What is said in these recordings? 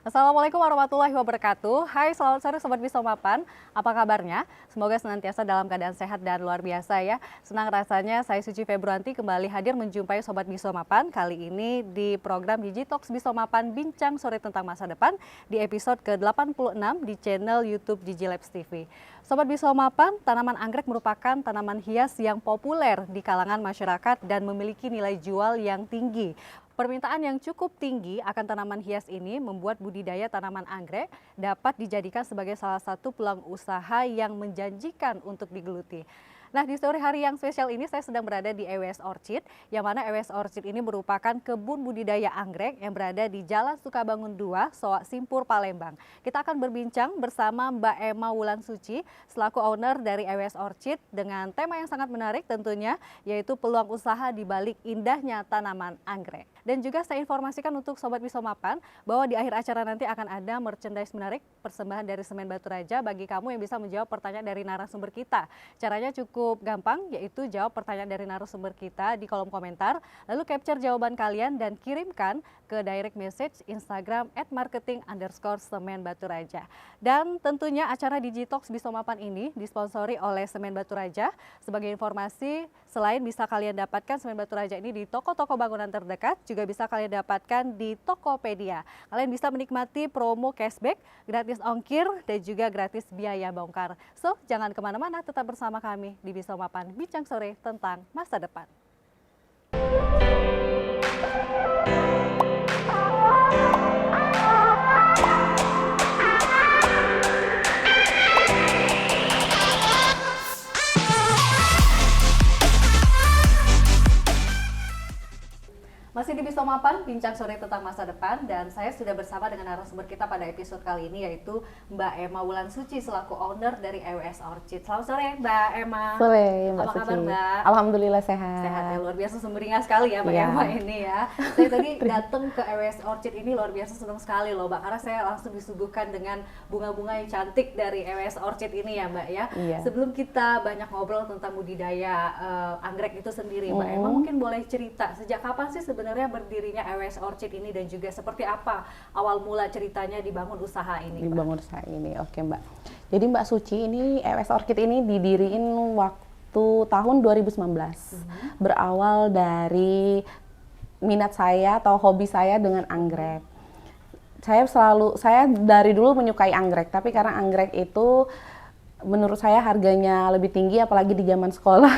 Assalamualaikum warahmatullahi wabarakatuh. Hai, selamat sore Sobat Bisa Mapan. Apa kabarnya? Semoga senantiasa dalam keadaan sehat dan luar biasa ya. Senang rasanya saya Suci Februanti kembali hadir menjumpai Sobat Bisa Mapan. Kali ini di program Digitox Bisa Mapan Bincang Sore Tentang Masa Depan di episode ke-86 di channel YouTube Digilabs TV. Sobat Bisa Mapan, tanaman anggrek merupakan tanaman hias yang populer di kalangan masyarakat dan memiliki nilai jual yang tinggi. Permintaan yang cukup tinggi akan tanaman hias ini membuat budidaya tanaman anggrek dapat dijadikan sebagai salah satu peluang usaha yang menjanjikan untuk digeluti. Nah, di sore hari yang spesial ini saya sedang berada di EWS Orchid, yang mana EWS Orchid ini merupakan kebun budidaya anggrek yang berada di Jalan Sukabangun 2, Soak Simpur, Palembang. Kita akan berbincang bersama Mbak Emma Wulansuci selaku owner dari EWS Orchid dengan tema yang sangat menarik tentunya, yaitu peluang usaha di balik indahnya tanaman anggrek. Dan juga saya informasikan untuk Sobat Bisa Mapan bahwa di akhir acara nanti akan ada merchandise menarik persembahan dari Semen Batu Raja bagi kamu yang bisa menjawab pertanyaan dari narasumber kita. Caranya cukup gampang, yaitu jawab pertanyaan dari narasumber kita di kolom komentar, lalu capture jawaban kalian dan kirimkan ke direct message Instagram @marketing_semen_batu_raja. Dan tentunya acara Digitox Bisa Mapan ini disponsori oleh Semen Batu Raja. Sebagai informasi, selain bisa kalian dapatkan Semen Batu Raja ini di toko-toko bangunan terdekat, juga bisa kalian dapatkan di Tokopedia. Kalian bisa menikmati promo cashback, gratis ongkir, dan juga gratis biaya bongkar. So, jangan kemana-mana, tetap bersama kami di Bisa Mapan Bincang Sore Tentang Masa Depan. Masih di Bisa Mapan, Bincang Sore Tentang Masa Depan, dan saya sudah bersama dengan narasumber kita pada episode kali ini, yaitu Mbak Emma Wulansuci selaku owner dari EWS Orchid. Selamat sore Mbak Emma. Sore Mbak Apa Suci. kabar Mbak? Alhamdulillah sehat. Sehat ya, luar biasa sumringah sekali ya Mbak Emma ini ya. Saya tadi datang ke EWS Orchid ini luar biasa senang sekali loh Mbak, karena saya langsung disuguhkan dengan bunga-bunga yang cantik dari EWS Orchid ini ya Mbak ya. Iya. Sebelum kita banyak ngobrol tentang budidaya anggrek itu sendiri, Mbak Emma mungkin boleh cerita sejak kapan sih sebenarnya berdirinya EWS Orchid ini dan juga seperti apa awal mula ceritanya dibangun usaha ini? Dibangun usaha ini, oke Mbak. Jadi Mbak Suci, ini EWS Orchid ini didiriin waktu tahun 2019. Berawal dari minat saya atau hobi saya dengan anggrek. Saya dari dulu menyukai anggrek, tapi karena anggrek itu menurut saya harganya lebih tinggi, apalagi di zaman sekolah.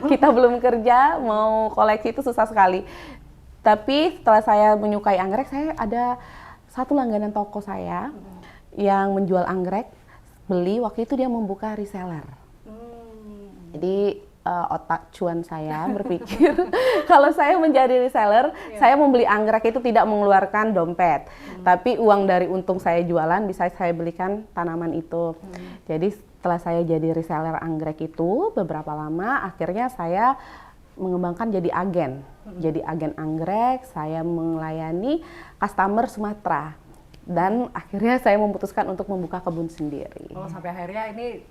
Kita belum kerja, mau koleksi itu susah sekali. Tapi setelah saya menyukai anggrek, saya ada satu langganan toko saya yang menjual anggrek. Beli, waktu itu dia membuka reseller. Jadi otak cuan saya berpikir kalau saya menjadi reseller, saya membeli anggrek itu tidak mengeluarkan dompet. Tapi uang dari untung saya jualan bisa saya belikan tanaman itu. Jadi setelah saya jadi reseller anggrek itu, beberapa lama akhirnya saya mengembangkan jadi agen. Jadi agen anggrek, saya melayani customer Sumatera. Dan akhirnya saya memutuskan untuk membuka kebun sendiri. Oh, sampai akhirnya ini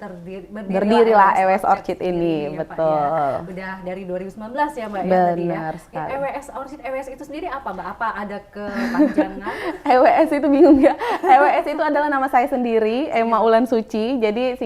berdirilah EWS Orchid ini, ya, betul. Pak, ya. Udah dari 2019 ya Mbak ya tadi ya. Sekali. EWS Orchid, EWS itu sendiri apa Mbak? Apa ada kepanjangan? EWS itu bingung ya. EWS itu adalah nama saya sendiri, Emma Wulansuci. Jadi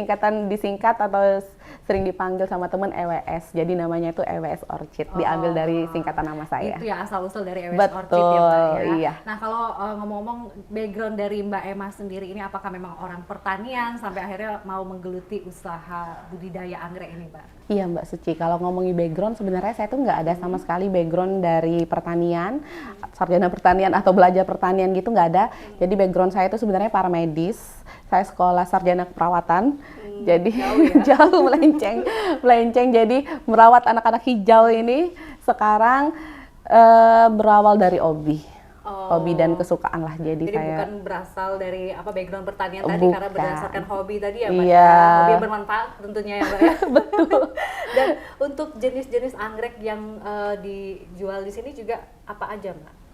disingkat atau sering dipanggil sama teman EWS. Jadi namanya itu EWS Orchid, diambil dari singkatan nama saya. Itu ya asal-usul dari EWS Betul, Orchid ya Mbak ya. Iya. Nah, kalau ngomong-ngomong background dari Mbak Emma sendiri ini, apakah memang orang pertanian sampai akhirnya mau menggeluti usaha budidaya anggrek ini Mbak? Iya Mbak Suci, kalau ngomongin background sebenarnya saya tuh nggak ada sama sekali background dari pertanian, sarjana pertanian atau belajar pertanian gitu nggak ada. Jadi background saya itu sebenarnya paramedis. saya sekolah sarjana keperawatan. Jadi jauh ya? jauh melenceng. Jadi merawat anak-anak hijau ini sekarang berawal dari hobi dan kesukaan lah. Jadi saya bukan berasal dari background pertanian tadi, karena berdasarkan hobi tadi ya Mbak Iya. ya. Hobi yang bermanfaat tentunya ya Mbak ya. Betul. Dan untuk jenis-jenis anggrek yang dijual di sini juga apa aja Mbak?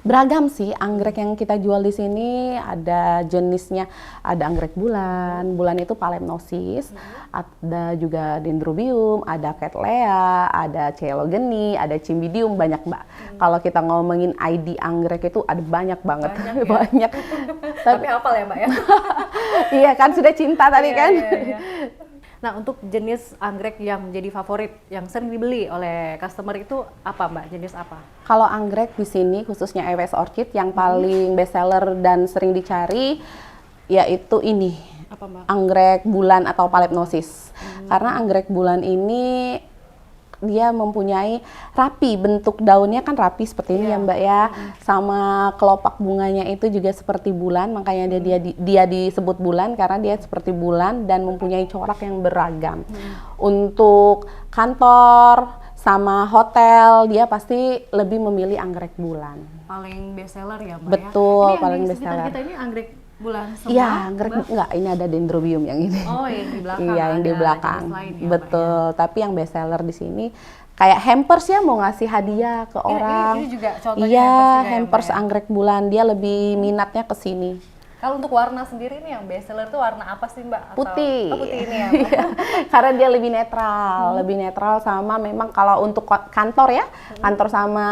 Beragam sih anggrek yang kita jual di sini, ada jenisnya, ada anggrek bulan itu Phalaenopsis, ada juga Dendrobium, ada Cattleya, ada Coelogene, ada Cymbidium, banyak Mbak. Kalau kita ngomongin ID anggrek itu ada banyak banget, banyak. Tapi hafal ya Mbak ya? Iya kan, sudah cinta tadi kan. Iya. Nah, untuk jenis anggrek yang menjadi favorit, yang sering dibeli oleh customer itu apa Mbak? Jenis apa? Kalau anggrek di sini khususnya EWS Orchid yang paling best seller dan sering dicari yaitu ini. Apa Mbak? Anggrek bulan atau Phalaenopsis. Karena anggrek bulan ini dia mempunyai rapi, bentuk daunnya kan rapi seperti ini ya Mbak ya. Sama kelopak bunganya itu juga seperti bulan, makanya dia disebut bulan karena dia seperti bulan dan mempunyai corak yang beragam. Untuk kantor sama hotel dia pasti lebih memilih anggrek bulan. Paling best seller ya Mbak Betul, ya? Ini paling yang di best sekitar seller. kita ini anggrek bulan semua? Iya, anggrek Mbak? enggak, ini ada Dendrobium yang ini. Oh, yang di belakang. Iya, yang di ada belakang. jenis lain ya, Mbak, Betul, tapi yang best seller di sini kayak hampers ya, mau ngasih hadiah ke orang. Ini juga contohnya Iya, hampers juga ya, hampers Mbak ya? anggrek bulan, dia lebih minatnya ke sini. Kalau untuk warna sendiri nih yang best seller itu warna apa sih Mbak? Putih. Oh, putih ini ya Mbak? Iya, karena dia lebih netral sama memang kalau untuk kantor ya, kantor sama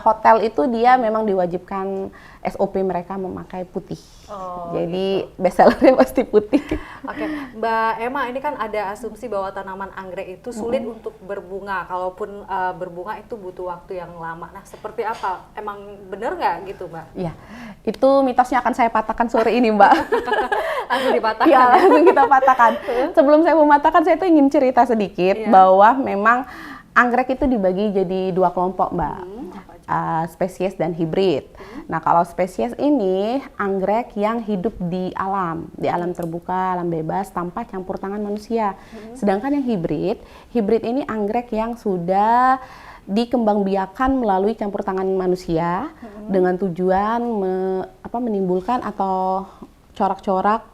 hotel itu dia memang diwajibkan SOP mereka memakai putih. Oh, jadi best sellernya pasti putih. Oke, Mbak Emma, ini kan ada asumsi bahwa tanaman anggrek itu sulit untuk berbunga. Kalaupun berbunga itu butuh waktu yang lama. Nah, seperti apa? Emang bener nggak gitu, Mbak? Iya, itu mitosnya akan saya patahkan sore ini, Mbak. Langsung dipatahkan. Iya, langsung kita patahkan. Sebelum saya mematahkan, saya tuh ingin cerita sedikit bahwa memang anggrek itu dibagi jadi dua kelompok, Mbak. Spesies dan hibrid. Nah, kalau spesies ini anggrek yang hidup di alam terbuka, alam bebas tanpa campur tangan manusia. Sedangkan yang hibrid ini anggrek yang sudah dikembangbiakan melalui campur tangan manusia dengan tujuan menimbulkan atau corak-corak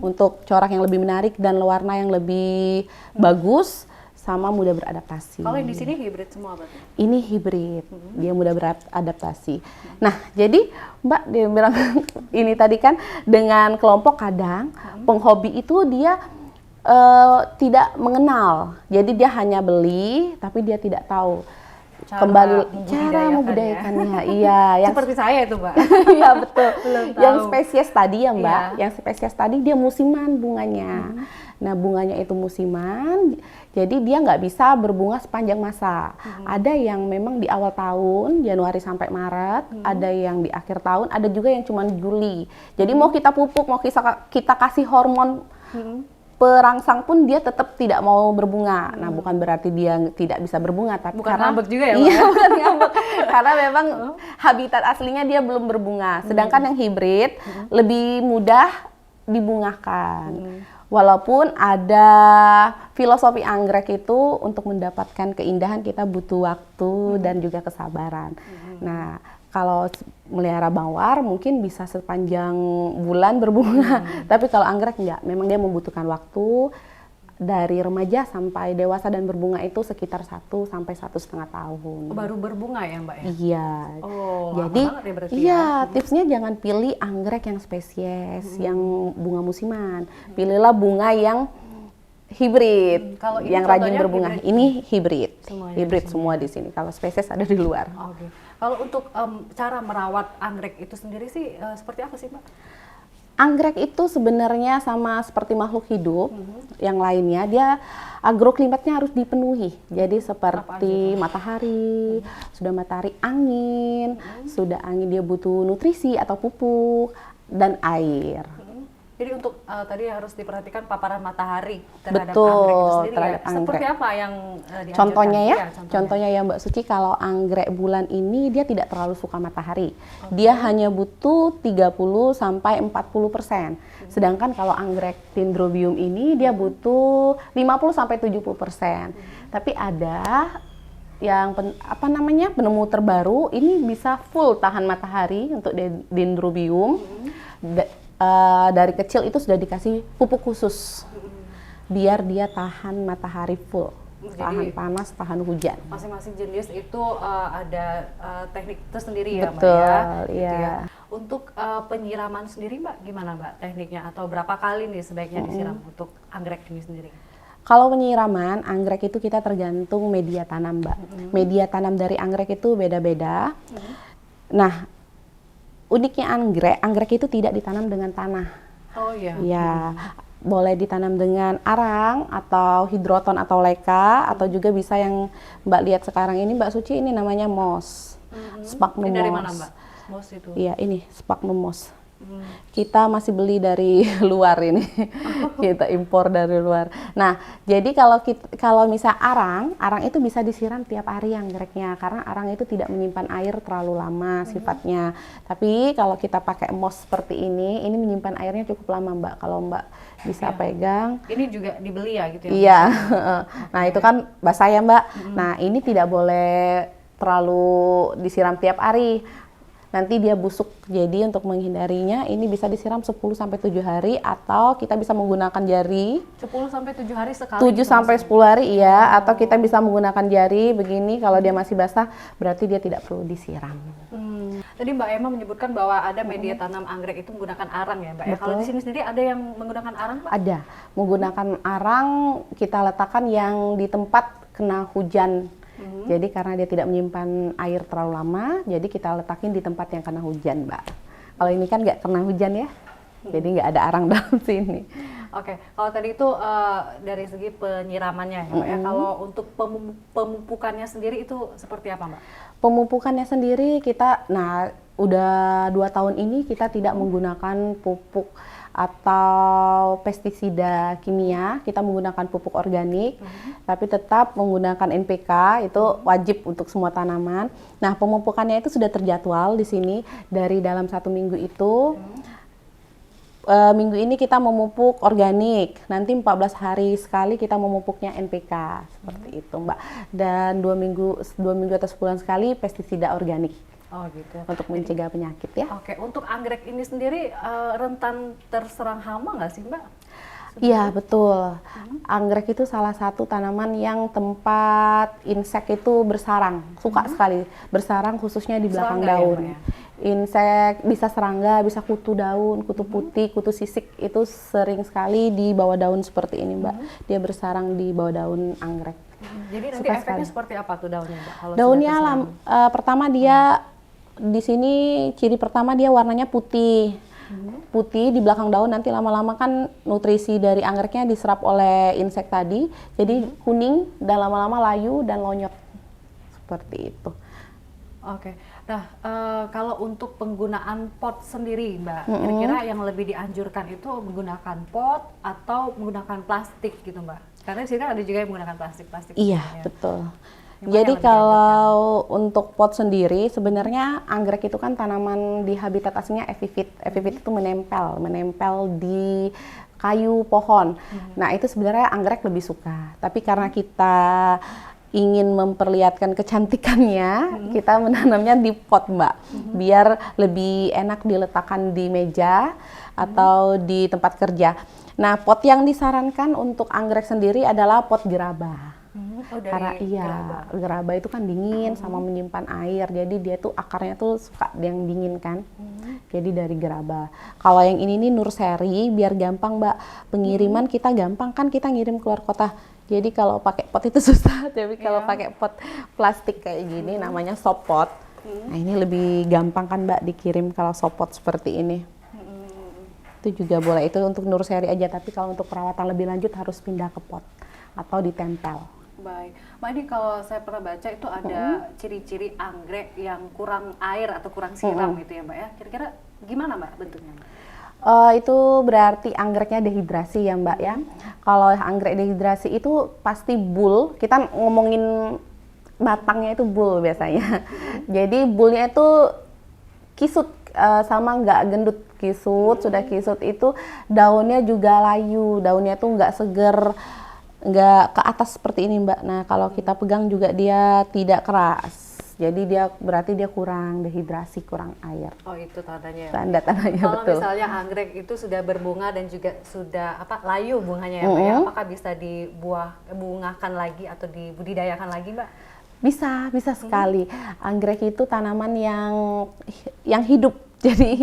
untuk corak yang lebih menarik dan warna yang lebih bagus sama mudah beradaptasi. Kalau yang di sini hibrid semua berarti? Ini hibrid, dia mudah beradaptasi. Nah, jadi Mbak dia bilang ini tadi kan dengan kelompok kadang penghobi itu dia tidak mengenal, jadi dia hanya beli tapi dia tidak tahu cara membudidayakannya. Iya, yang seperti saya itu Mbak. Iya betul. Yang tahu. spesies tadi ya Mbak, Iya. yang spesies tadi dia musiman bunganya. Nah bunganya itu musiman, jadi dia nggak bisa berbunga sepanjang masa. Ada yang memang di awal tahun, Januari sampai Maret, ada yang di akhir tahun, ada juga yang cuma Juli. Jadi mau kita pupuk, mau kita kasih hormon perangsang pun dia tetap tidak mau berbunga. Nah, bukan berarti dia tidak bisa berbunga, tapi Bukan karena ngambek juga ya, Mbak? Iya, bukan ngambek. Karena memang habitat aslinya dia belum berbunga. Sedangkan yang hibrid lebih mudah dibungakan. Walaupun ada filosofi anggrek itu untuk mendapatkan keindahan kita butuh waktu dan juga kesabaran. Nah, kalau melihara mawar mungkin bisa sepanjang bulan berbunga, tapi kalau anggrek enggak, memang dia membutuhkan waktu dari remaja sampai dewasa dan berbunga itu sekitar 1 sampai 1,5 tahun. Baru berbunga ya Mbak ya? Iya. Oh, jadi lama banget ya berarti iya, ya? tipsnya jangan pilih anggrek yang spesies, yang bunga musiman. Pilihlah bunga yang hibrid, Kalau ini yang rajin contohnya berbunga. hibrid? Ini hibrid, Semuanya hibrid di sini. semua di sini. Kalau spesies ada di luar. Oke. Kalau untuk cara merawat anggrek itu sendiri sih seperti apa sih Mbak? Anggrek itu sebenarnya sama seperti makhluk hidup yang lainnya, dia agroklimatnya harus dipenuhi. Jadi seperti matahari, sudah matahari angin, sudah angin dia butuh nutrisi atau pupuk dan air. Jadi untuk tadi harus diperhatikan paparan matahari terhadap Betul, anggrek itu sendiri terhadap ya. Seperti anggrek. apa yang dianjurkan? Contohnya ya, Iya, contohnya ya Mbak Suci, kalau anggrek bulan ini dia tidak terlalu suka matahari. Dia hanya butuh 30 sampai 40%. Sedangkan kalau anggrek Dendrobium ini dia butuh 50 sampai 70%. Tapi ada yang penemu terbaru ini bisa full tahan matahari untuk Dendrobium. Dari kecil itu sudah dikasih pupuk khusus biar dia tahan matahari full, tahan panas, tahan hujan. Masing-masing jenis itu ada teknik tersendiri ya, Mbak Betul, ya. iya. Gitu ya. Untuk penyiraman sendiri, Mbak, gimana Mbak tekniknya atau berapa kali nih sebaiknya disiram untuk anggrek ini sendiri? Kalau penyiraman anggrek itu kita tergantung media tanam, Mbak. Media tanam dari anggrek itu beda-beda. Nah, uniknya anggrek itu tidak ditanam dengan tanah. Oh iya. Ya, boleh ditanam dengan arang atau hidroton atau leka, atau juga bisa yang Mbak lihat sekarang ini, Mbak Suci, ini namanya moss. Sphagnum Ini dari moss. mana, Mbak? Moss itu. Iya, ini sphagnum moss. Kita masih beli dari luar ini. Kita impor dari luar. Nah, jadi kalau misal arang itu bisa disiram tiap hari anggreknya, karena arang itu tidak menyimpan air terlalu lama sifatnya. Tapi kalau kita pakai moss seperti ini menyimpan airnya cukup lama, Mbak. Kalau Mbak bisa pegang. Ini juga dibeli ya gitu ya? Iya. Nah, itu kan basah ya, Mbak. Nah, ini tidak boleh terlalu disiram tiap hari. Nanti dia busuk. Jadi untuk menghindarinya ini bisa disiram 10 sampai 7 hari, atau kita bisa menggunakan jari. 10 sampai 7 hari sekali. 7 sampai 10 hari iya, atau kita bisa menggunakan jari begini. Kalau dia masih basah berarti dia tidak perlu disiram. Tadi Mbak Emma menyebutkan bahwa ada media tanam anggrek itu menggunakan arang ya, Mbak. Ya, kalau di sini sendiri ada yang menggunakan arang, Pak? Ada. Menggunakan arang kita letakkan yang di tempat kena hujan. Jadi karena dia tidak menyimpan air terlalu lama, jadi kita letakin di tempat yang kena hujan, Mbak. Kalau ini kan nggak kena hujan ya, jadi nggak ada arang dalam sini. Oke, kalau tadi itu dari segi penyiramannya ya, Mbak ya. Kalau untuk pemupukannya sendiri itu seperti apa, Mbak? Pemupukannya sendiri udah 2 tahun ini kita tidak menggunakan pupuk atau pestisida kimia, kita menggunakan pupuk organik, tapi tetap menggunakan NPK, itu wajib untuk semua tanaman. Nah, pemupukannya itu sudah terjadwal di sini dari dalam 1 minggu itu. Minggu ini kita memupuk organik, nanti 14 hari sekali kita memupuknya NPK, seperti itu, Mbak. Dan 2 minggu atau sebulan sekali pestisida organik. Oh gitu. Untuk mencegah penyakit ya. Oke, untuk anggrek ini sendiri rentan terserang hama nggak sih, Mbak? Iya, betul. Anggrek itu salah satu tanaman yang tempat insek itu bersarang, suka sekali bersarang, khususnya di belakang Serangga daun. ya, Mbak, ya? Insek bisa serangga, bisa kutu daun, kutu putih, kutu sisik, itu sering sekali di bawah daun seperti ini, Mbak. Dia bersarang di bawah daun anggrek. Jadi nanti Suka efeknya sekali. seperti apa tuh daunnya, Mbak? Kalau Daunnya sudah terserang? pertama dia di sini ciri pertama dia warnanya putih. Putih di belakang daun, nanti lama-lama kan nutrisi dari anggreknya diserap oleh insek tadi. Jadi kuning dan lama-lama layu dan lonyot. Seperti itu. Oke. Nah, kalau untuk penggunaan pot sendiri, Mbak, kira-kira yang lebih dianjurkan itu menggunakan pot atau menggunakan plastik gitu, Mbak? Karena di sini kan ada juga yang menggunakan plastik. Iya, misalnya. betul. Yang mana Jadi yang lebih kalau untuk pot sendiri, sebenarnya anggrek itu kan tanaman di habitat aslinya epifit. Epifit itu menempel di kayu pohon. Nah, itu sebenarnya anggrek lebih suka. Tapi karena kita ingin memperlihatkan kecantikannya, kita menanamnya di pot, Mbak. Biar lebih enak diletakkan di meja atau di tempat kerja. Nah, pot yang disarankan untuk anggrek sendiri adalah pot gerabah. Oh, dari Karena gerabah. gerabah itu kan dingin sama menyimpan air, jadi dia tuh akarnya tuh suka yang dingin kan. Jadi dari gerabah. Kalau yang ini nih nursery, biar gampang, Mbak, pengiriman kita gampang kan, kita ngirim keluar kota. Jadi kalau pakai pot itu susah, tapi kalau pakai pot plastik kayak gini namanya soft pot. Nah, ini lebih gampang kan, Mbak, dikirim kalau soft pot seperti ini. Itu juga boleh, itu untuk nursery aja, tapi kalau untuk perawatan lebih lanjut harus pindah ke pot atau ditempel. Baik, Mbak, ini kalau saya pernah baca itu ada ciri-ciri anggrek yang kurang air atau kurang siram gitu ya, Mbak ya. Kira-kira gimana, Mbak, bentuknya? Itu berarti anggreknya dehidrasi ya Mbak ya. Kalau anggrek dehidrasi itu pasti bull. Kita ngomongin batangnya itu bull biasanya. Jadi bullnya itu kisut, sama nggak gendut, kisut. Sudah kisut itu daunnya juga layu, daunnya tuh nggak seger, nggak ke atas seperti ini Mbak. Nah kalau kita pegang juga dia tidak keras. Jadi dia berarti dia kurang dehidrasi, kurang air. Oh itu tandanya ya. Tanda-tandanya Kalau betul. misalnya anggrek itu sudah berbunga dan juga sudah layu bunganya ya Mbak ya, apakah bisa bungakan lagi atau dibudidayakan lagi Mbak? Bisa sekali. Anggrek itu tanaman yang hidup. Jadi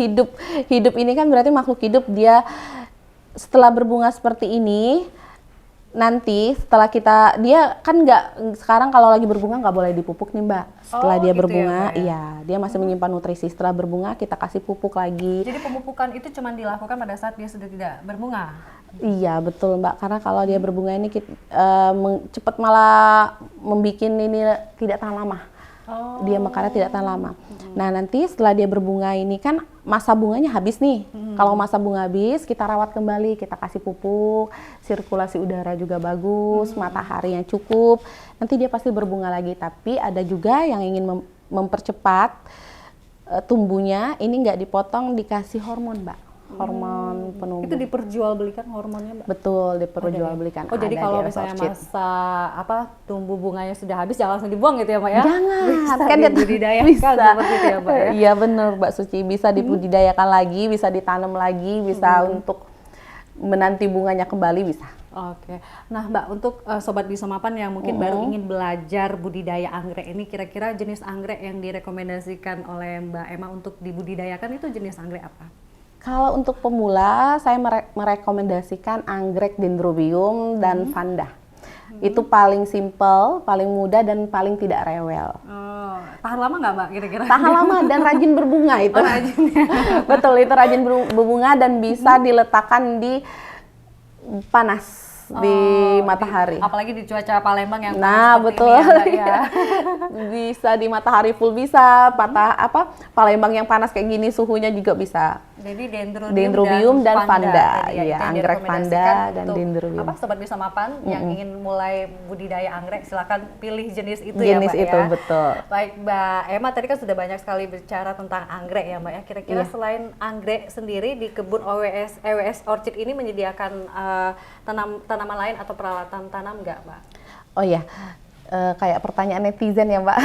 hidup ini kan berarti makhluk hidup. Dia setelah berbunga seperti ini, nanti setelah dia kan sekarang kalau lagi berbunga nggak boleh dipupuk nih Mbak. Setelah dia gitu berbunga, ya, Mbak, ya? iya dia masih menyimpan nutrisi. Setelah berbunga kita kasih pupuk lagi. Jadi pemupukan itu cuma dilakukan pada saat dia sudah tidak berbunga? Iya betul Mbak, karena kalau dia berbunga ini cepat malah membuat ini tidak tahan lama. Dia mekarnya tidak tahan lama. Nah nanti setelah dia berbunga ini kan masa bunganya habis nih. Kalau masa bunga habis kita rawat kembali, kita kasih pupuk, sirkulasi udara juga bagus, matahari yang cukup. Nanti dia pasti berbunga lagi. Tapi ada juga yang ingin mempercepat tumbuhnya, ini nggak dipotong, dikasih hormon Mbak. Hormon penumbuh. Itu diperjualbelikan hormonnya Mbak? Betul, diperjualbelikan. Oh jadi kalau misalnya masa tumbuh bunganya sudah habis jangan langsung dibuang gitu ya Mbak ya? Jangan, bisa kan dia dibudidayakan bisa. seperti itu ya Mbak ya? Iya benar Mbak Suci, bisa dibudidayakan lagi, bisa ditanam lagi, bisa untuk menanti bunganya kembali bisa. Oke, nah Mbak untuk Sobat Bisa Mapan yang mungkin baru ingin belajar budidaya anggrek ini, kira-kira jenis anggrek yang direkomendasikan oleh Mbak Emma untuk dibudidayakan itu jenis anggrek apa? Kalau untuk pemula, saya merekomendasikan anggrek dendrobium dan vanda. Itu paling simple, paling mudah, dan paling tidak rewel. Oh, tahan lama nggak Mbak kira-kira? Tahan lama dan rajin berbunga itu. Oh, rajin ya. Betul, itu rajin berbunga dan bisa diletakkan di panas. Di matahari. Apalagi di cuaca Palembang yang panas betul. Ini ya, Mbak, ya. Bisa di matahari full bisa, Palembang yang panas kayak gini suhunya juga bisa. Jadi dendrobium dan vanda, iya, anggrek vanda dan untuk, dendrobium. Sobat Bisa Mapan yang ingin mulai budidaya anggrek, silakan pilih jenis itu jenis ya Mbak itu, ya. Betul. Baik Mbak Emma, tadi kan sudah banyak sekali bicara tentang anggrek ya Mbak ya. Kira-kira selain anggrek sendiri di kebun EWS Orchid ini menyediakan tanaman lain atau peralatan tanam nggak Mbak? Oh ya. Kayak pertanyaan netizen ya Mbak.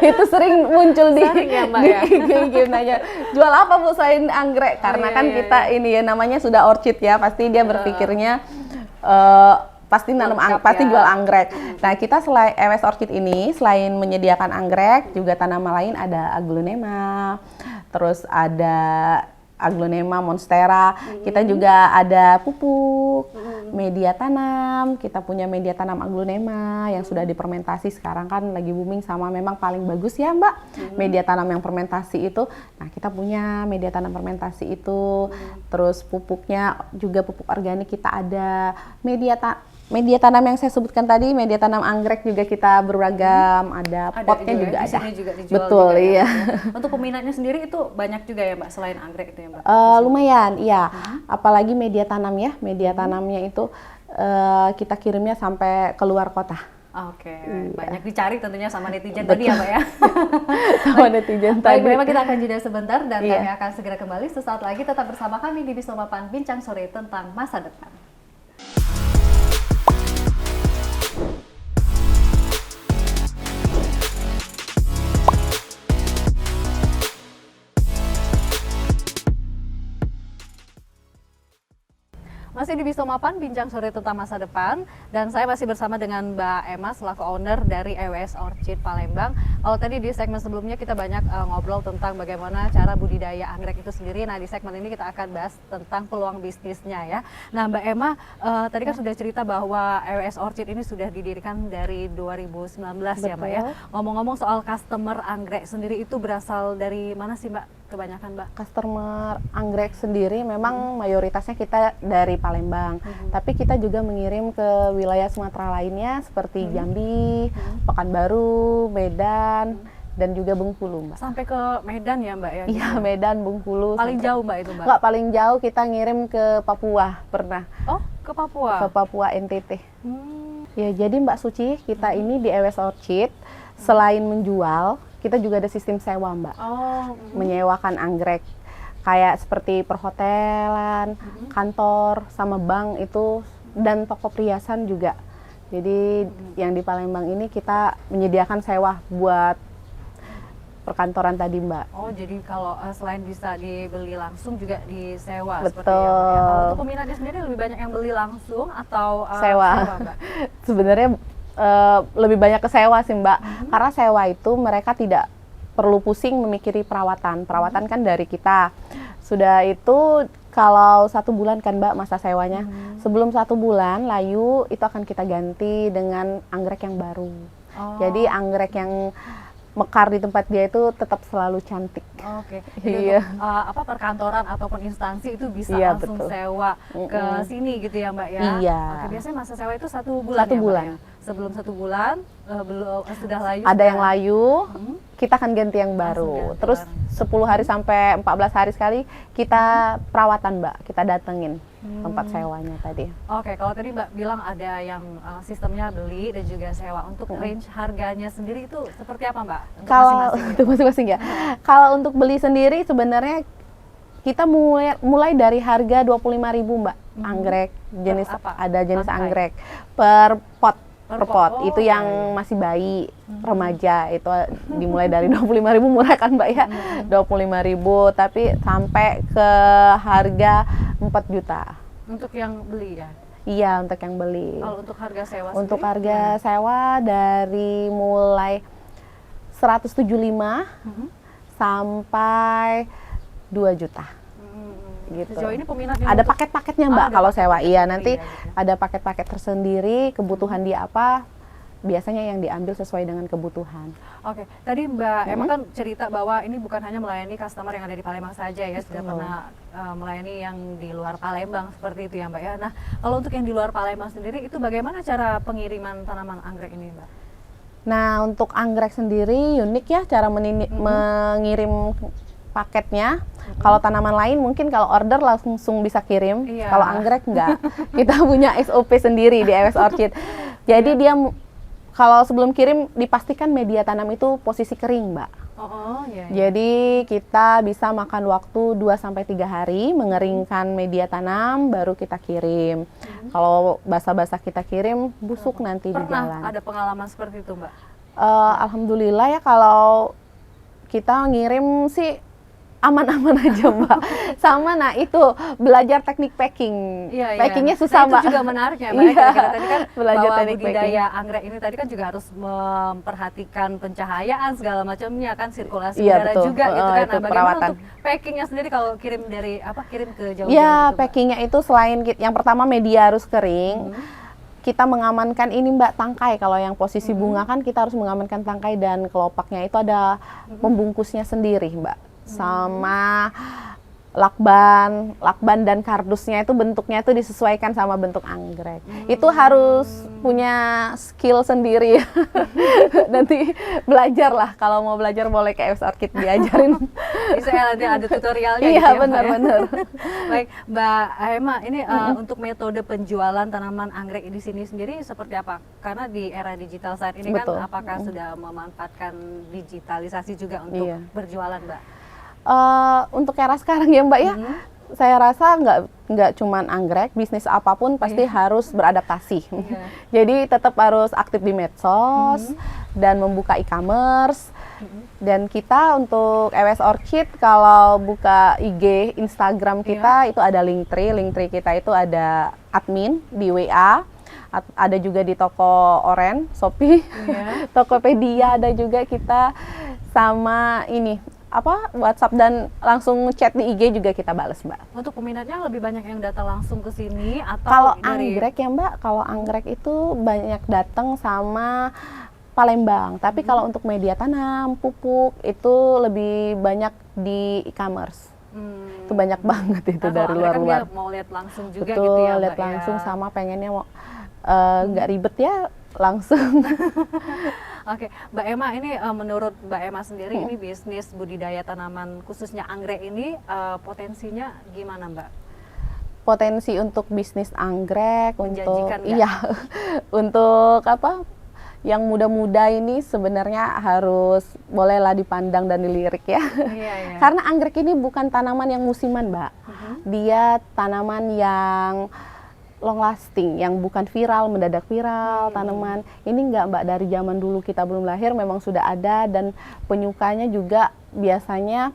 Itu sering muncul di IG nanya, jual apa Bu selain anggrek? Karena kan kita ini ya namanya sudah orchid ya, pasti dia berpikirnya pasti pasti jual anggrek. Nah kita selain EWS Orchid ini selain menyediakan anggrek, juga tanaman lain ada aglonema, terus ada aglonema monstera, kita juga ada pupuk, media tanam, kita punya media tanam aglonema yang sudah difermentasi, sekarang kan lagi booming sama memang paling bagus ya Mbak, media tanam yang fermentasi itu. Nah kita punya media tanam fermentasi itu, terus pupuknya juga pupuk organik kita ada, media tanam yang saya sebutkan tadi, media tanam anggrek juga kita beragam, ada potnya juga ada. Betul, juga iya. Ya. Untuk peminatnya sendiri itu banyak juga ya Mbak selain anggrek itu ya Mbak? Lumayan, iya. Apalagi media tanam ya, media tanamnya itu kita kirimnya sampai keluar kota. Oke, banyak dicari tentunya sama netizen tadi ya Mbak ya. Sama netizen tadi. Baik, kita akan jeda sebentar dan kami akan segera kembali sesaat lagi. Tetap bersama kami di Bisa Mapan Bincang Sore tentang masa depan. Masih di Bisa Mapan, bincang sore tentang masa depan, dan saya masih bersama dengan Mbak Emma selaku owner dari EWS Orchid Palembang. Kalau tadi di segmen sebelumnya kita banyak ngobrol tentang bagaimana cara budidaya anggrek itu sendiri. Nah di segmen ini kita akan bahas tentang peluang bisnisnya ya. Nah Mbak Emma, tadi kan sudah cerita bahwa EWS Orchid ini sudah didirikan dari 2019 ya Mbak ya. Ngomong-ngomong soal customer anggrek sendiri itu berasal dari mana sih Mbak? Kebanyakan Mbak? Customer anggrek sendiri memang mayoritasnya kita dari Palembang, tapi kita juga mengirim ke wilayah Sumatera lainnya seperti Jambi, Pekanbaru, Medan, dan juga Bengkulu, Mbak. Sampai ke Medan ya Mbak ya? Iya, gitu? Medan, Bengkulu. Paling sampai- jauh Mbak itu Mbak? Nggak, paling jauh kita ngirim ke Papua pernah, Oh, ke Papua? ke Papua NTT. Hmm. Ya, jadi Mbak Suci, kita ini di EWS Orchid, selain menjual, kita juga ada sistem sewa, Mbak. Oh, Menyewakan anggrek. Kayak seperti perhotelan, kantor, sama bank itu, dan toko perhiasan juga. Jadi yang di Palembang ini kita menyediakan sewa buat perkantoran tadi, Mbak. Oh, jadi kalau selain bisa dibeli langsung juga disewa Betul. seperti itu ya, Mbak ya? Kalau untuk peminatnya sendiri lebih banyak yang beli langsung atau Sewa. Mbak? Sebenarnya lebih banyak ke sewa sih, Mbak. Karena sewa itu mereka tidak perlu pusing memikiri perawatan. Perawatan kan dari kita. Sudah itu kalau 1 bulan kan, Mbak, masa sewanya. Sebelum 1 bulan layu itu akan kita ganti dengan anggrek yang baru. Oh. Jadi anggrek yang mekar di tempat dia itu tetap selalu cantik. Oke, jadi Iya. untuk perkantoran ataupun instansi itu bisa Iya, langsung betul. sewa ke sini gitu ya Mbak ya? Iya. Oke, biasanya masa sewa itu 1 bulan 1 ya Mbak bulan. ya? Sebelum 1 bulan, belum sudah layu? Ada sudah- yang layu, Hmm. kita akan ganti yang Langsung baru. ganti Terus baru. 10 hari sampai 14 hari sekali kita perawatan, Mbak. Kita datengin tempat sewanya tadi. Oke, kalau tadi Mbak bilang ada yang sistemnya beli dan juga sewa. Untuk range harganya sendiri itu seperti apa Mbak? Untuk Kalau masing-masing? untuk masing-masing ya. Kalau untuk beli sendiri sebenarnya kita mulai dari harga 25.000, Mbak. Anggrek jenis apa? ada jenis Tangkai? anggrek per pot. Per Per pot. pot. Oh, Itu iya, yang iya. masih bayi, remaja itu dimulai dari 25.000, murah kan, Mbak ya? 25.000, tapi sampai ke harga 4 juta. Untuk yang beli ya? Iya, untuk yang beli. Kalau untuk harga sewa Untuk sendiri? harga sewa dari mulai 175 sampai 2 juta. Gitu. Sejauh ini peminatnya Ada untuk- paket-paketnya, Mbak, ada kalau paket sewa. Iya, tersendiri nanti ya, gitu ya. ada paket-paket tersendiri, kebutuhan dia apa, biasanya yang diambil sesuai dengan kebutuhan. Oke, tadi Mbak Emma kan cerita bahwa ini bukan hanya melayani customer yang ada di Palembang saja ya, sudah Betul. pernah melayani yang di luar Palembang seperti itu ya Mbak ya. Nah, kalau untuk yang di luar Palembang sendiri itu bagaimana cara pengiriman tanaman anggrek ini Mbak? Nah, untuk anggrek sendiri unik ya cara mengirim paketnya. Kalau tanaman lain mungkin kalau order langsung bisa kirim. Iya. Kalau anggrek enggak. Kita punya SOP sendiri di EWS Orchid. Jadi dia kalau sebelum kirim dipastikan media tanam itu posisi kering, Mbak. Oh, iya. Jadi kita bisa makan waktu 2 sampai 3 hari mengeringkan media tanam baru kita kirim. Kalau basah-basah kita kirim busuk nanti di Pernah jalan. ada pengalaman seperti itu Mbak? Alhamdulillah ya kalau kita ngirim sih aman-aman aja, Mbak. Sama, nah itu belajar teknik packing. Iya, Packingnya iya. susah, Nah, Mbak. itu juga menarik ya Mbak. Iya, Kira-kira tadi kan belajar bahwa teknik budidaya anggrek ini tadi kan juga harus memperhatikan pencahayaan segala macamnya kan, sirkulasi Iya, udara betul. juga gitu kan. Itu Nah, bagaimana perawatan. untuk packingnya sendiri kalau kirim dari kirim ke jauh-jauh Ya, gitu, Mbak? packingnya itu selain yang pertama media harus kering. Kita mengamankan ini, Mbak, tangkai. Kalau yang posisi bunga kan kita harus mengamankan tangkai dan kelopaknya itu ada pembungkusnya sendiri, Mbak. Sama lakban dan kardusnya itu bentuknya itu disesuaikan sama bentuk anggrek. Itu harus punya skill sendiri. Nanti belajar lah, kalau mau belajar boleh ke EWS Orchid diajarin. Bisa ya nanti ada tutorialnya Iya, gitu ya, Mbak, ya? benar-benar. Baik, Mbak Emma, ini untuk metode penjualan tanaman anggrek di sini sendiri seperti apa? Karena di era digital saat ini Betul. kan apakah sudah memanfaatkan digitalisasi juga untuk Iya. berjualan, Mbak? Untuk era sekarang ya, Mbak ya, saya rasa nggak cuman anggrek, bisnis apapun pasti harus beradaptasi. Iya. Jadi tetap harus aktif di medsos dan membuka e-commerce. Dan kita untuk EWS Orchid kalau buka IG, Instagram kita itu ada Linktree kita itu ada admin di WA. Ada juga di toko Oren, Shopee, Iya. Tokopedia ada juga kita, sama ini WhatsApp, dan langsung chat di IG juga kita bales, Mbak. Untuk peminatnya lebih banyak yang datang langsung ke sini atau Kalau dari anggrek ya, Mbak, kalau anggrek itu banyak datang sama Palembang. Tapi kalau untuk media tanam, pupuk itu lebih banyak di e-commerce. Itu banyak banget itu Nah, dari kalau anggrek kan luar-luar. dia mau lihat langsung juga Betul, gitu ya, lihat Mbak, langsung ya. sama pengennya mau nggak ribet ya langsung. Oke, Mbak Emma, ini menurut Mbak Emma sendiri ini bisnis budidaya tanaman khususnya anggrek ini potensinya gimana, Mbak? Potensi untuk bisnis anggrek, untuk Menjanjikan nggak? iya, untuk apa? Yang muda-muda ini sebenarnya harus bolehlah dipandang dan dilirik ya. Iya, iya. Karena anggrek ini bukan tanaman yang musiman, Mbak. Dia tanaman yang long lasting, yang bukan viral, mendadak viral. Tanaman ini enggak, Mbak, dari zaman dulu kita belum lahir memang sudah ada, dan penyukanya juga biasanya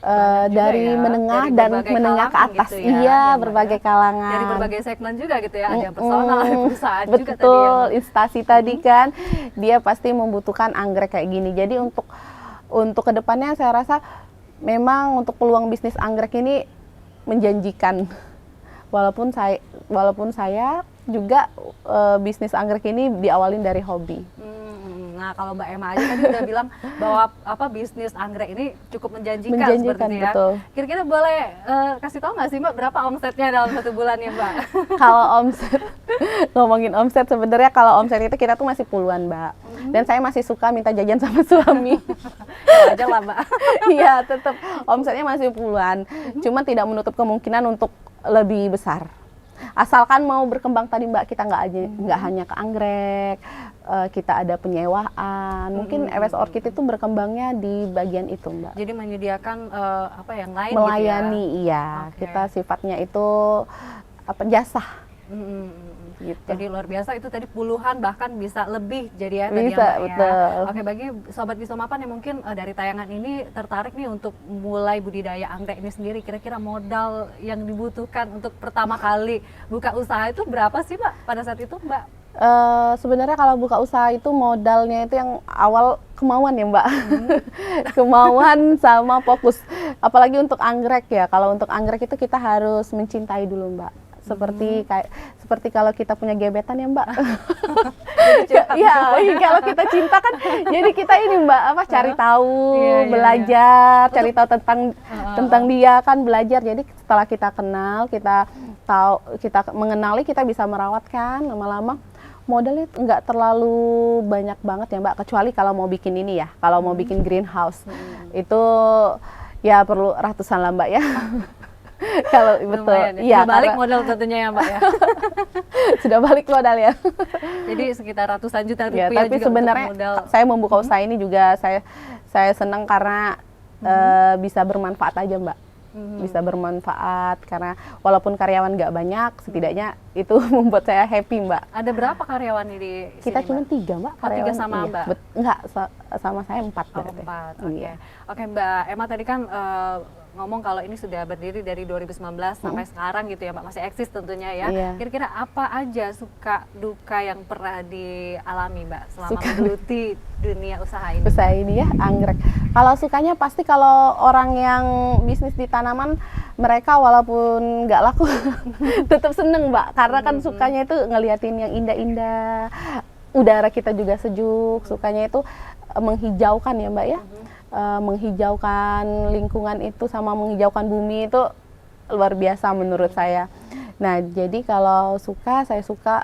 Banyak juga dari ya, menengah dari dan berbagai menengah ke kalangan atas. gitu ya, Iya, ya, Mbak, berbagai ya. kalangan. Dari berbagai segmen juga gitu ya, ada yang personal, ada perusahaan juga tadi Betul, yang instansi tadi kan dia pasti membutuhkan anggrek kayak gini. Jadi untuk kedepannya saya rasa memang untuk peluang bisnis anggrek ini menjanjikan. Walaupun saya juga bisnis anggrek ini diawalin dari hobi. Nah, kalau Mbak Emma aja tadi udah bilang bahwa bisnis anggrek ini cukup menjanjikan, Menjanjikan, seperti itu ya. betul. Kira-kira boleh kasih tahu nggak sih, Mbak, berapa omsetnya dalam 1 bulan ya, Mbak? Kalau omset, ngomongin omset, sebenarnya kalau omset itu kita tuh masih puluhan, Mbak. Dan saya masih suka minta jajan sama suami. Aja lah, Mbak. Iya, tetap omsetnya masih puluhan. Cuman tidak menutup kemungkinan untuk lebih besar. Asalkan mau berkembang tadi, Mbak, kita nggak hanya ke anggrek, kita ada penyewaan. Mungkin EWS Orchid itu berkembangnya di bagian itu, Mbak. Jadi menyediakan yang lain Melayani, gitu ya? iya. Oke. Kita sifatnya itu jasa. Gitu. Jadi luar biasa, itu tadi puluhan bahkan bisa lebih jadi ya tadi ya, Bisa, Mbak, ya. betul. Oke, bagi Sobat Bisomapan yang mungkin dari tayangan ini tertarik nih untuk mulai budidaya anggrek ini sendiri, kira-kira modal yang dibutuhkan untuk pertama kali buka usaha itu berapa sih, Mbak, pada saat itu, Mbak? Sebenarnya kalau buka usaha itu modalnya itu yang awal kemauan ya, Mbak. Kemauan sama fokus. Apalagi untuk anggrek ya. Kalau untuk anggrek itu kita harus mencintai dulu, Mbak. Seperti kalau kita punya gebetan ya, Mbak. Iya, kalau kita cinta kan jadi kita ini, Mbak, cari tahu, Iya, iya, belajar, cari tahu tentang dia kan, belajar. Jadi setelah kita kenal, kita tahu, kita mengenali, kita bisa merawat kan lama-lama. Modalnya nggak terlalu banyak banget ya, Mbak, kecuali kalau mau bikin ini ya, kalau mau bikin greenhouse itu ya perlu ratusan lah, Mbak, ya. Kalau betul, Lumayan ya. iya, Sudah balik karena modal tentunya ya, Mbak, ya. sudah balik modal ya. Jadi sekitar ratusan juta Ya, rupiah tapi juga sebenarnya untuk modal. saya membuka usaha ini juga saya senang karena bisa bermanfaat aja, Mbak. Bisa bermanfaat karena walaupun karyawan nggak banyak, setidaknya itu membuat saya happy, Mbak. Ada berapa karyawan di Kita sini, cuma Mbak? 3, Mbak, Oh, 3 karyawan. sama Iya. Mbak? Enggak, sama saya 4 Oh, berarti. 4, oke. Iya. Oke, Mbak Emma tadi kan ngomong kalau ini sudah berdiri dari 2019 sampai sekarang gitu ya, Mbak, masih eksis tentunya ya. Iya. Kira-kira apa aja suka duka yang pernah dialami, Mbak, selama menggeluti dunia usaha ini? Usaha ini ya, anggrek. Kalau sukanya pasti kalau orang yang bisnis di tanaman, mereka walaupun nggak laku tetap seneng, Mbak, karena kan sukanya itu ngeliatin yang indah-indah, udara kita juga sejuk, sukanya itu menghijaukan ya, Mbak, ya. Menghijaukan lingkungan itu sama menghijaukan bumi itu luar biasa menurut saya. Nah, jadi kalau saya suka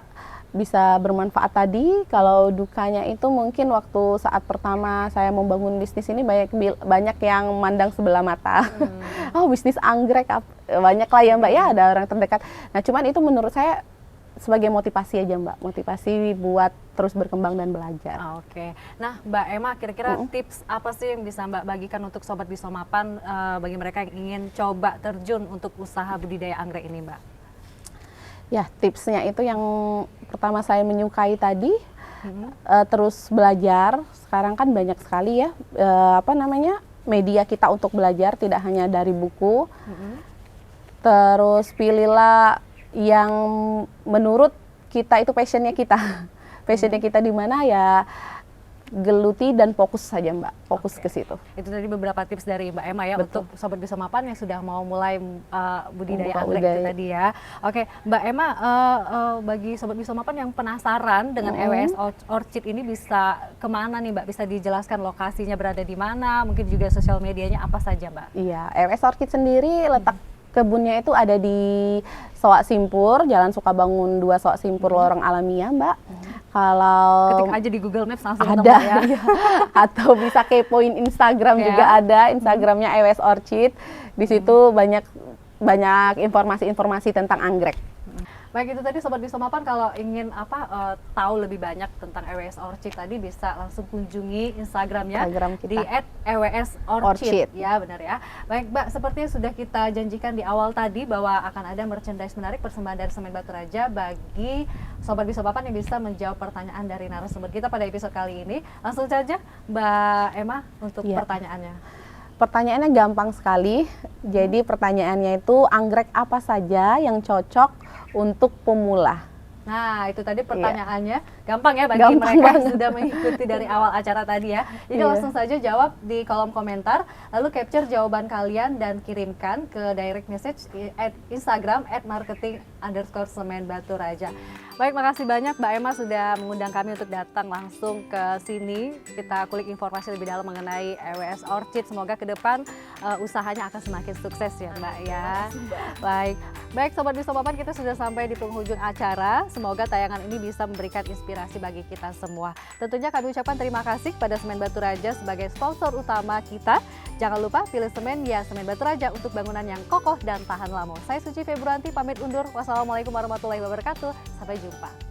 bisa bermanfaat tadi. Kalau dukanya itu mungkin waktu saat pertama saya membangun bisnis ini banyak yang mandang sebelah mata. Oh, bisnis anggrek banyak lah ya, Mbak, ya, ada orang terdekat. Nah, cuman itu menurut saya sebagai motivasi aja, Mbak, motivasi buat terus berkembang dan belajar. Oke. Nah, Mbak Emma, kira-kira tips apa sih yang bisa Mbak bagikan untuk Sobat Bisomapan bagi mereka yang ingin coba terjun untuk usaha budidaya anggrek ini, Mbak? Ya, tipsnya itu yang pertama saya menyukai tadi, terus belajar. Sekarang kan banyak sekali ya, media kita untuk belajar, tidak hanya dari buku. Terus pilihlah yang menurut kita itu passionnya kita. Passionnya kita di mana ya, geluti dan fokus saja, Mbak, fokus ke situ. Itu tadi beberapa tips dari Mbak Emma ya. Betul. Untuk Sobat Bisomapan yang sudah mau mulai budidaya Membuka anggrek itu budidaya. tadi ya. Oke, Mbak Emma, bagi Sobat Bisomapan yang penasaran dengan EWS Orchid ini bisa kemana nih, Mbak? Bisa dijelaskan lokasinya berada di mana, mungkin juga sosial medianya apa saja, Mbak? Iya, EWS Orchid sendiri letak kebunnya itu ada di Soak Simpur, Jalan Sukabangun 2 Soak Simpur, Lorong Alamiah, Mbak. Kalau Ketik aja di Google Maps langsung ada ketemu ya. iya. Atau bisa kepoin Instagram Ya. juga ada, Instagramnya EWS Orchid. Di situ banyak informasi-informasi tentang anggrek. Baik, itu tadi Sobat Bisa Mapan, kalau ingin tahu lebih banyak tentang EWS Orchid tadi bisa langsung kunjungi Instagramnya Instagram kita. di @EWSOrchid. Orchid. Ya, benar ya. Baik Mbak, seperti yang sudah kita janjikan di awal tadi bahwa akan ada merchandise menarik persembahan dari Semen Batu Raja bagi Sobat Bisa Mapan yang bisa menjawab pertanyaan dari narasumber kita pada episode kali ini. Langsung saja Mbak Emma untuk Iya. pertanyaannya. Pertanyaannya gampang sekali. Jadi pertanyaannya itu anggrek apa saja yang cocok untuk pemula? Nah, itu tadi pertanyaannya. Gampang ya bagi Gampang mereka yang banget. sudah mengikuti dari awal acara tadi ya. Jadi Iya. langsung saja jawab di kolom komentar, lalu capture jawaban kalian dan kirimkan ke direct message at Instagram @marketing_semen_batu_raja. Baik, makasih banyak Mbak Emma sudah mengundang kami untuk datang langsung ke sini. Kita kulik informasi lebih dalam mengenai EWS Orchid. Semoga ke depan usahanya akan semakin sukses ya Mbak ya. Baik Sobat Bisa Mapan, kita sudah sampai di penghujung acara. Semoga tayangan ini bisa memberikan inspirasi bagi kita semua. Tentunya kami ucapkan terima kasih pada Semen Batu Raja sebagai sponsor utama kita. Jangan lupa pilih semen ya Semen Batu Raja untuk bangunan yang kokoh dan tahan lama. Saya Suci Februanti pamit undur. Wassalamualaikum warahmatullahi wabarakatuh. Sampai jumpa.